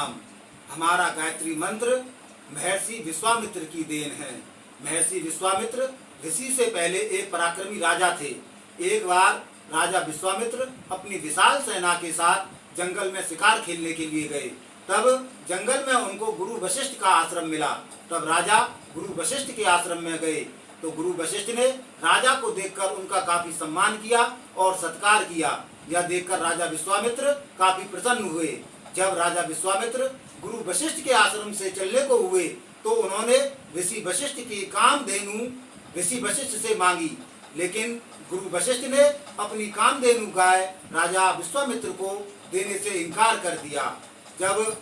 हमारा गायत्री मंत्र महर्षि विश्वामित्र की देन है। महर्षि विश्वामित्र ऋषि से पहले एक पराक्रमी राजा थे। एक बार राजा विश्वामित्र अपनी विशाल सेना के साथ जंगल में शिकार खेलने के लिए गए। तब जंगल में उनको गुरु वशिष्ठ का आश्रम मिला। तब राजा गुरु वशिष्ठ के आश्रम में गए तो गुरु वशिष्ठ ने राजा को देखकर उनका काफी सम्मान किया और सत्कार किया। यह देखकर राजा विश्वामित्र काफी प्रसन्न हुए। जब राजा विश्वामित्र गुरु वशिष्ठ के आश्रम से चलने को हुए तो उन्होंने ऋषि वशिष्ठ की कामधेनु ऋषि वशिष्ठ से मांगी, लेकिन गुरु वशिष्ठ ने अपनी कामधेनु गाय राजा विश्वामित्र को देने से इनकार कर दिया। जब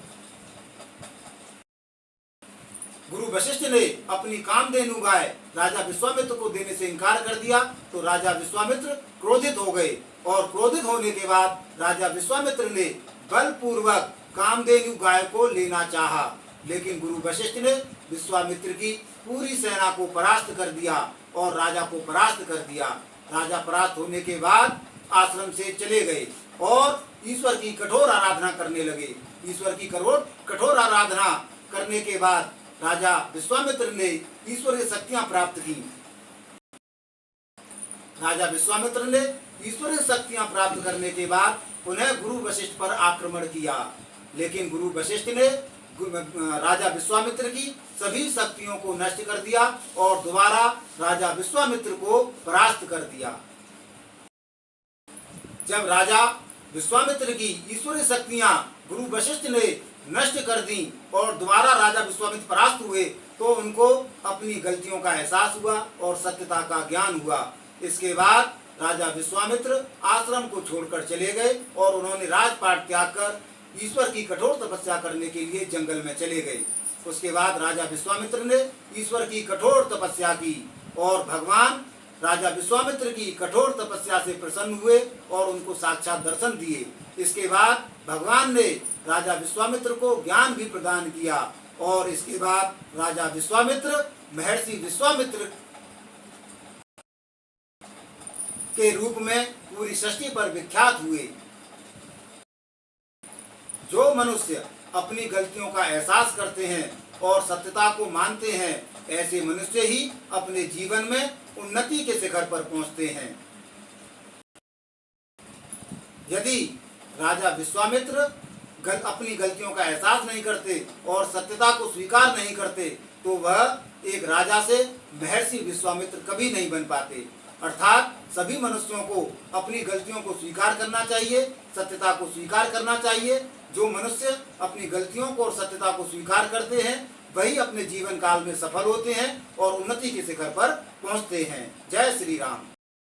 गुरु वशिष्ठ ने अपनी कामधेनु गाय राजा विश्वामित्र को देने से इनकार कर दिया तो राजा विश्वामित्र क्रोधित हो गए और क्रोधित होने के बाद राजा विश्वामित्र ने बलपूर्वक कामधेनु गाय को लेना चाहा, लेकिन गुरु वशिष्ठ ने विश्वामित्र की पूरी सेना को परास्त कर दिया और राजा को परास्त कर दिया। राजा परास्त होने के बाद आश्रम से चले गए और ईश्वर की कठोर आराधना करने लगे। ईश्वर की कठोर आराधना करने के बाद राजा विश्वामित्र ने ईश्वरीय शक्तियां प्राप्त की। राजा विश्वामित्र ने ईश्वरीय शक्तियां प्राप्त करने के बाद उन्हें गुरु वशिष्ठ पर आक्रमण किया, लेकिन गुरु वशिष्ठ ने राजा विश्वामित्र की सभी शक्तियों को नष्ट कर दिया और दोबारा राजा विश्वामित्र को परास्त कर दिया। जब राजा विश्वामित्र की ईश्वरीय शक्तियां गुरु वशिष्ठ ने नष्ट कर दी और दोबारा राजा विश्वामित्र परास्त हुए तो उनको अपनी गलतियों का एहसास हुआ और सत्यता का ज्ञान हुआ। इसके बाद राजा विश्वामित्र आश्रम को छोड़कर चले गए और उन्होंने राजपाट त्याग कर ईश्वर की कठोर तपस्या करने के लिए जंगल में चले गए। उसके बाद राजा विश्वामित्र ने ईश्वर की कठोर तपस्या की और भगवान राजा विश्वामित्र की कठोर तपस्या से प्रसन्न हुए और उनको साक्षात दर्शन दिए। इसके बाद भगवान ने राजा विश्वामित्र को ज्ञान भी प्रदान किया और इसके बाद राजा विश्वामित्र महर्षि विश्वामित्र के रूप में पूरी सृष्टि पर विख्यात हुए। जो मनुष्य अपनी गलतियों का एहसास करते हैं और सत्यता को मानते हैं, ऐसे मनुष्य ही अपने जीवन में उन्नति के शिखर पर पहुंचते हैं। यदि राजा विश्वामित्र अपनी गलतियों का एहसास नहीं करते और सत्यता को स्वीकार नहीं करते तो वह एक राजा से महर्षि विश्वामित्र कभी नहीं बन पाते। अर्थात सभी मनुष्यों को अपनी गलतियों को स्वीकार करना चाहिए, सत्यता को स्वीकार करना चाहिए। जो मनुष्य अपनी गलतियों को और सत्यता को स्वीकार करते हैं वही अपने जीवन काल में सफल होते हैं और उन्नति के शिखर पर पहुंचते हैं। जय श्री राम।